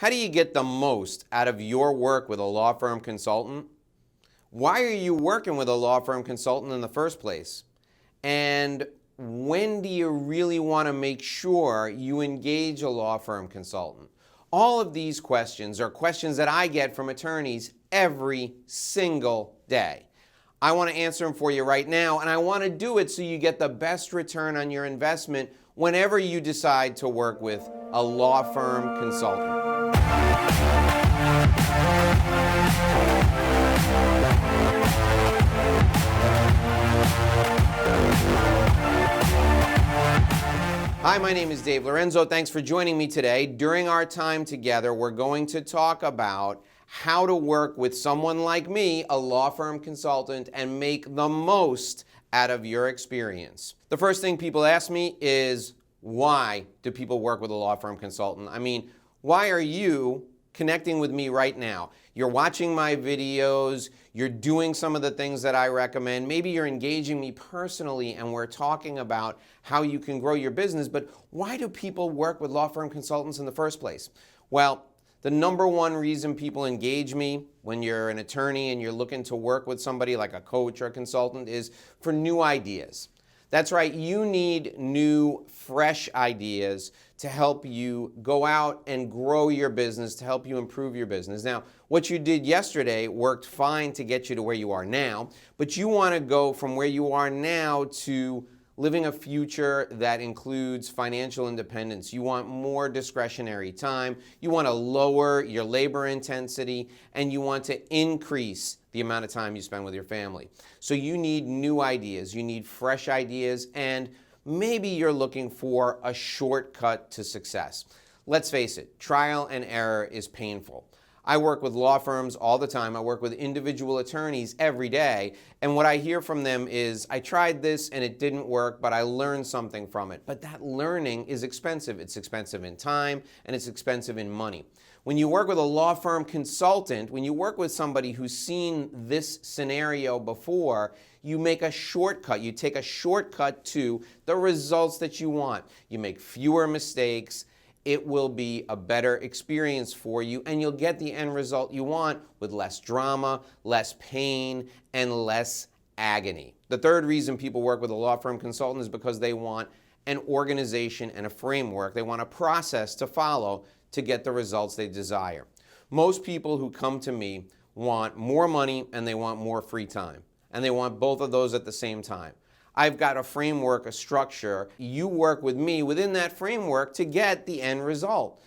How do you get the most out of your work with a law firm consultant? Why are you working with a law firm consultant in the first place? And when do you really want to make sure you engage a law firm consultant? All of these questions are questions that I get from attorneys every single day. I want to answer them for you right now, and I want to do it so you get the best return on your investment whenever you decide to work with a law firm consultant. Hi, my name is Dave Lorenzo. Thanks for joining me today. During our time together, we're going to talk about how to work with someone like me, a law firm consultant, and make the most out of your experience. The first thing people ask me is, why do people work with a law firm consultant? I mean, why are you connecting with me right now? You're watching my videos, you're doing some of the things that I recommend, maybe you're engaging me personally and we're talking about how you can grow your business, but why do people work with law firm consultants in the first place? Well, the number one reason people engage me when you're an attorney and you're looking to work with somebody like a coach or a consultant is for new ideas. That's right, you need new, fresh ideas to help you go out and grow your business, to help you improve your business. Now, what you did yesterday worked fine to get you to where you are now, but you want to go from where you are now to living a future that includes financial independence. You want more discretionary time, you want to lower your labor intensity, and you want to increase the amount of time you spend with your family. So you need new ideas, you need fresh ideas, and maybe you're looking for a shortcut to success. Let's face it, trial and error is painful. I work with law firms all the time. I work with individual attorneys every day. And what I hear from them is, I tried this and it didn't work, but I learned something from it. But that learning is expensive. It's expensive in time and it's expensive in money. When you work with a law firm consultant, when you work with somebody who's seen this scenario before, you make a shortcut. You take a shortcut to the results that you want. You make fewer mistakes. It will be a better experience for you, and you'll get the end result you want with less drama, less pain, and less agony. The third reason people work with a law firm consultant is because they want an organization and a framework. They want a process to follow to get the results they desire. Most people who come to me want more money and they want more free time, and they want both of those at the same time. I've got a framework, a structure. You work with me within that framework to get the end result.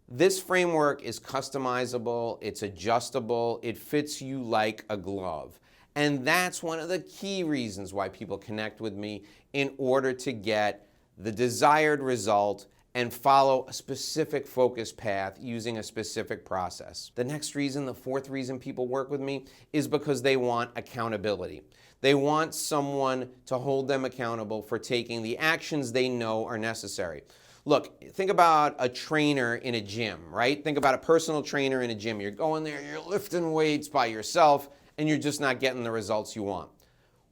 This framework is customizable, it's adjustable, it fits you like a glove. And that's one of the key reasons why people connect with me, in order to get the desired result and follow a specific focus path using a specific process. The next reason, the fourth reason people work with me, is because they want accountability. They want someone to hold them accountable for taking the actions they know are necessary. Look, think about a trainer in a gym, right? Think about a personal trainer in a gym. You're going there, you're lifting weights by yourself, and you're just not getting the results you want.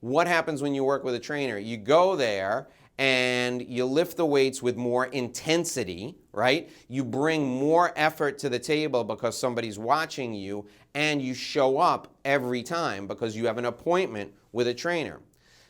What happens when you work with a trainer? You go there and you lift the weights with more intensity, right? You bring more effort to the table because somebody's watching you, and you show up every time because you have an appointment with a trainer.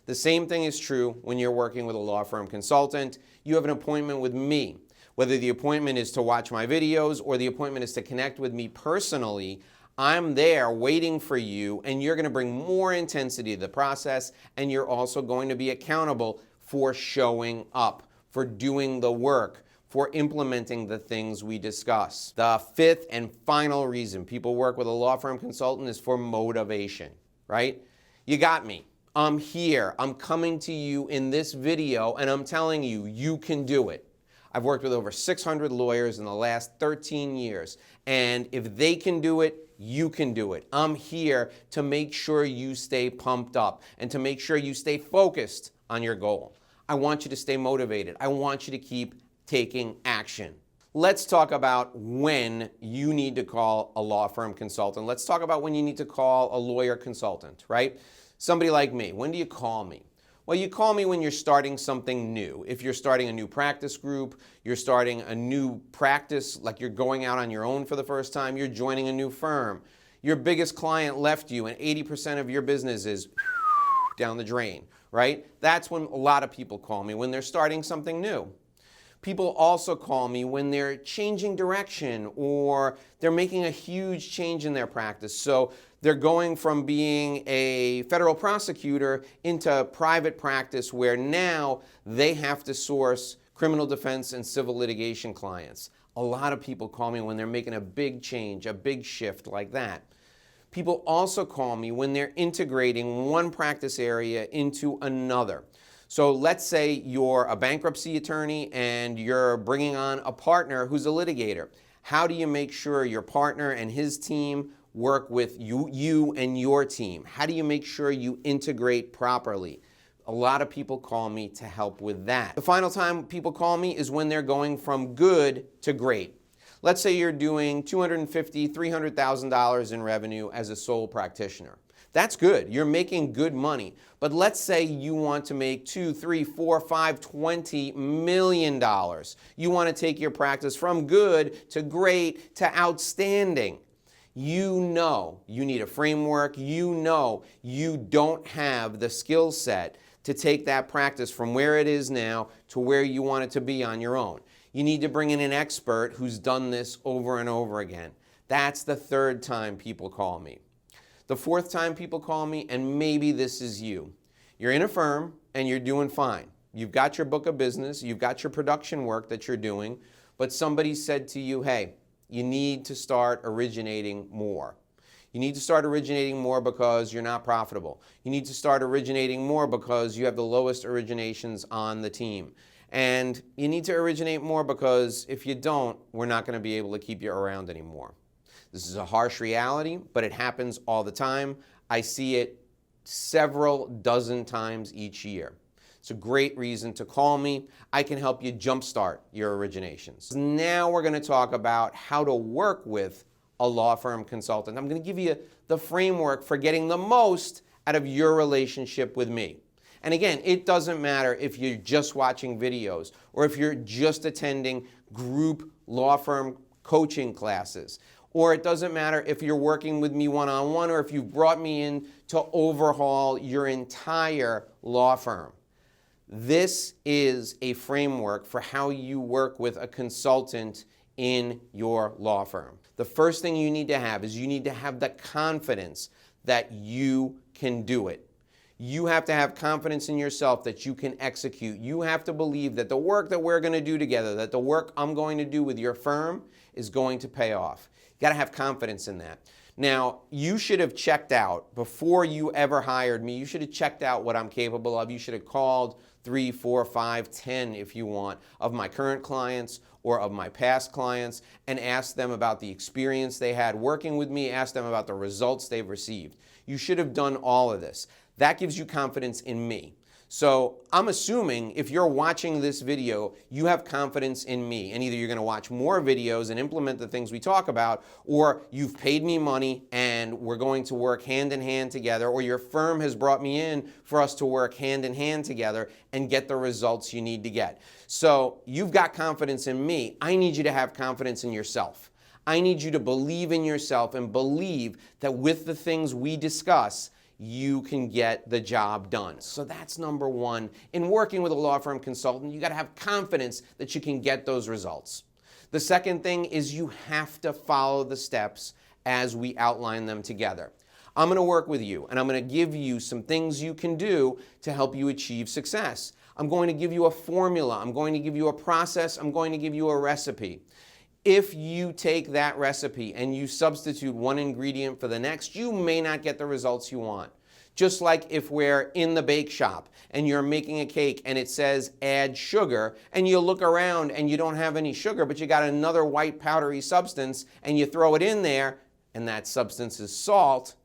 The same thing is true when you're working with a law firm consultant. You have an appointment with me. Whether the appointment is to watch my videos or the appointment is to connect with me personally, I'm there waiting for you, and you're going to bring more intensity to the process, and you're also going to be accountable for showing up, for doing the work, for implementing the things we discuss. The fifth and final reason people work with a law firm consultant is for motivation, right? You got me. I'm here. I'm coming to you in this video, and I'm telling you, you can do it. I've worked with over 600 lawyers in the last 13 years, and if they can do it, you can do it. I'm here to make sure you stay pumped up and to make sure you stay focused on your goal. I want you to stay motivated. I want you to keep taking action. Let's talk about when you need to call a law firm consultant. Let's talk about when you need to call a lawyer consultant, right? Somebody like me. When do you call me? Well, you call me when you're starting something new. If you're starting a new practice group, you're starting a new practice, like you're going out on your own for the first time, you're joining a new firm. Your biggest client left you and 80% of your business is down the drain, right? That's when a lot of people call me, when they're starting something new. People also call me when they're changing direction or they're making a huge change in their practice. So they're going from being a federal prosecutor into private practice where now they have to source criminal defense and civil litigation clients. A lot of people call me when they're making a big change, a big shift like that. People also call me when they're integrating one practice area into another. So let's say you're a bankruptcy attorney and you're bringing on a partner who's a litigator. How do you make sure your partner and his team work with you and your team? How do you make sure you integrate properly? A lot of people call me to help with that. The final time people call me is when they're going from good to great. Let's say you're doing $250,000, $300,000 in revenue as a sole practitioner. That's good. You're making good money. But let's say you want to make $2, $3, $4, $5, $20 million. You want to take your practice from good to great to outstanding. You know you need a framework. You know you don't have the skill set to take that practice from where it is now to where you want it to be on your own. You need to bring in an expert who's done this over and over again. That's the third time people call me. The fourth time people call me, and maybe this is you. You're in a firm and you're doing fine. You've got your book of business, you've got your production work that you're doing, but somebody said to you, hey, you need to start originating more. You need to start originating more because you're not profitable. You need to start originating more because you have the lowest originations on the team. And you need to originate more because if you don't, we're not going to be able to keep you around anymore. This is a harsh reality, but it happens all the time. I see it several dozen times each year. It's a great reason to call me. I can help you jumpstart your originations. Now we're going to talk about how to work with a law firm consultant. I'm going to give you the framework for getting the most out of your relationship with me. And again, it doesn't matter if you're just watching videos or if you're just attending group law firm coaching classes. Or it doesn't matter if you're working with me one-on-one or if you've brought me in to overhaul your entire law firm. This is a framework for how you work with a consultant in your law firm. The first thing you need to have is you need to have the confidence that you can do it. You have to have confidence in yourself that you can execute. You have to believe that the work that we're going to do together, that the work I'm going to do with your firm is going to pay off. You got to have confidence in that. Now, you should have checked out, before you ever hired me, you should have checked out what I'm capable of. You should have called 3, 4, 5, 10, if you want, of my current clients or of my past clients and asked them about the experience they had working with me, asked them about the results they've received. You should have done all of this. That gives you confidence in me. So I'm assuming if you're watching this video, you have confidence in me, and either you're going to watch more videos and implement the things we talk about, or you've paid me money and we're going to work hand in hand together, or your firm has brought me in for us to work hand in hand together and get the results you need to get. So you've got confidence in me. I need you to have confidence in yourself. I need you to believe in yourself and believe that with the things we discuss, you can get the job done. So that's number one. In working with a law firm consultant, you got to have confidence that you can get those results. The second thing is you have to follow the steps as we outline them together. I'm going to work with you, and I'm going to give you some things you can do to help you achieve success. I'm going to give you a formula. I'm going to give you a process. I'm going to give you a recipe. If you take that recipe and you substitute one ingredient for the next, you may not get the results you want. Just like if we're in the bake shop and you're making a cake and it says add sugar, and you look around and you don't have any sugar, but you got another white powdery substance and you throw it in there and that substance is salt,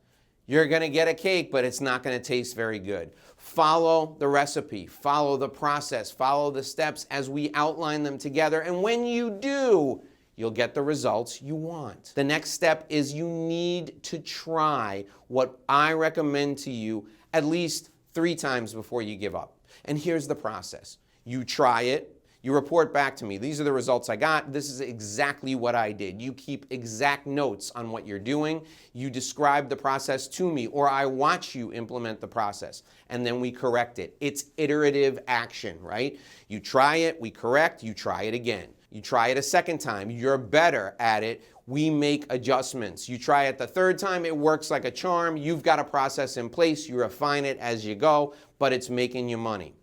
you're going to get a cake, but it's not going to taste very good. Follow the recipe, follow the process, follow the steps as we outline them together, and when you do, you'll get the results you want. The next step is you need to try what I recommend to you at least 3 times before you give up. And here's the process. You try it. You report back to me. These are the results I got. This is exactly what I did. You keep exact notes on what you're doing. You describe the process to me, or I watch you implement the process, and then we correct it. It's iterative action, right? You try it, we correct, you try it again. You try it a second time, you're better at it, we make adjustments. You try it the third time, it works like a charm. You've got a process in place, you refine it as you go, but it's making you money.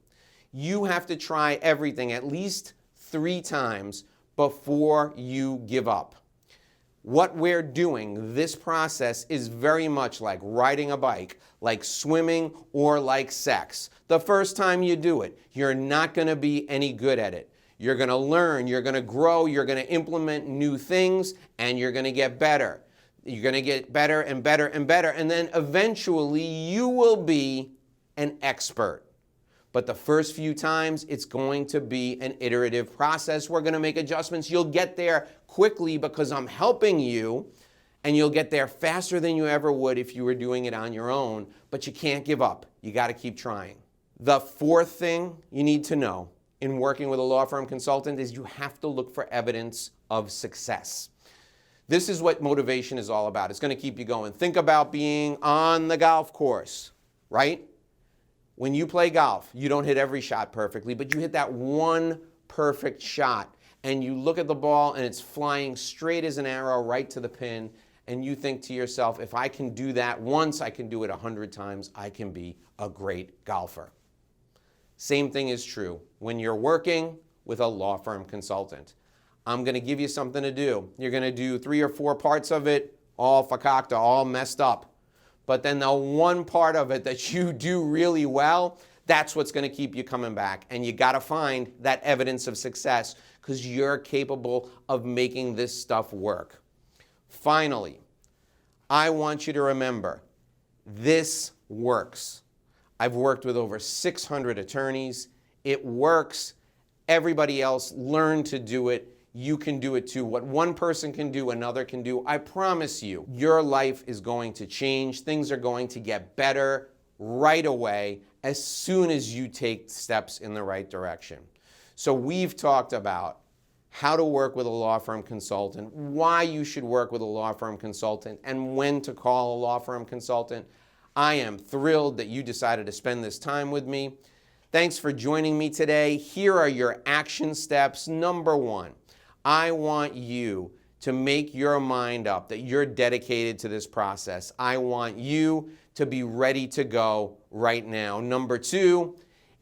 You have to try everything at least 3 times before you give up. What we're doing, this process, is very much like riding a bike, like swimming, or like sex. The first time you do it, you're not going to be any good at it. You're going to learn, you're going to grow, you're going to implement new things, and you're going to get better. You're going to get better and better and better, and then eventually you will be an expert. But the first few times, it's going to be an iterative process. We're going to make adjustments. You'll get there quickly because I'm helping you, and you'll get there faster than you ever would if you were doing it on your own. But you can't give up. You got to keep trying. The 4th thing you need to know in working with a law firm consultant is you have to look for evidence of success. This is what motivation is all about. It's going to keep you going. Think about being on the golf course, right? When you play golf, you don't hit every shot perfectly, but you hit that one perfect shot, and you look at the ball and it's flying straight as an arrow right to the pin, and you think to yourself, if I can do that once, I can do it 100 times, I can be a great golfer. Same thing is true when you're working with a law firm consultant. I'm going to give you something to do. You're going to do 3 or 4 parts of it, all fakakta, all messed up. But then the one part of it that you do really well, that's what's going to keep you coming back. And you got to find that evidence of success because you're capable of making this stuff work. Finally, I want you to remember, this works. I've worked with over 600 attorneys. It works. Everybody else learn to do it. You can do it too. What one person can do, another can do. I promise you, your life is going to change. Things are going to get better right away as soon as you take steps in the right direction. So we've talked about how to work with a law firm consultant, why you should work with a law firm consultant, and when to call a law firm consultant. I am thrilled that you decided to spend this time with me. Thanks for joining me today. Here are your action steps. Number 1. I want you to make your mind up that you're dedicated to this process. I want you to be ready to go right now. Number 2,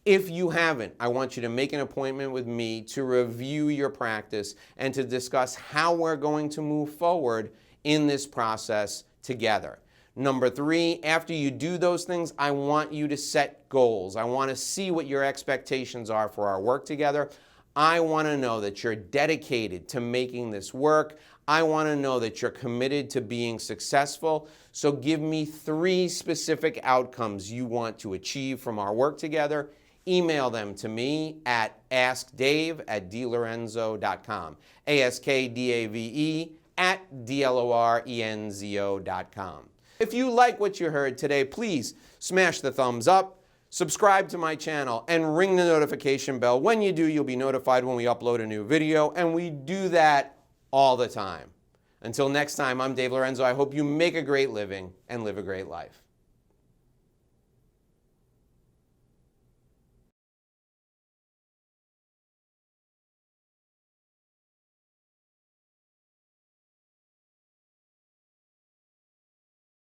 if you haven't, I want you to make an appointment with me to review your practice and to discuss how we're going to move forward in this process together. Number 3, after you do those things, I want you to set goals. I want to see what your expectations are for our work together. I want to know that you're dedicated to making this work. I want to know that you're committed to being successful. So give me 3 specific outcomes you want to achieve from our work together. Email them to me at askdave@dlorenzo.com. askdave@dlorenzo.com. If you like what you heard today, please smash the thumbs up. Subscribe to my channel and ring the notification bell. When you do, you'll be notified when we upload a new video, and we do that all the time. Until next time, I'm Dave Lorenzo. I hope you make a great living and live a great life.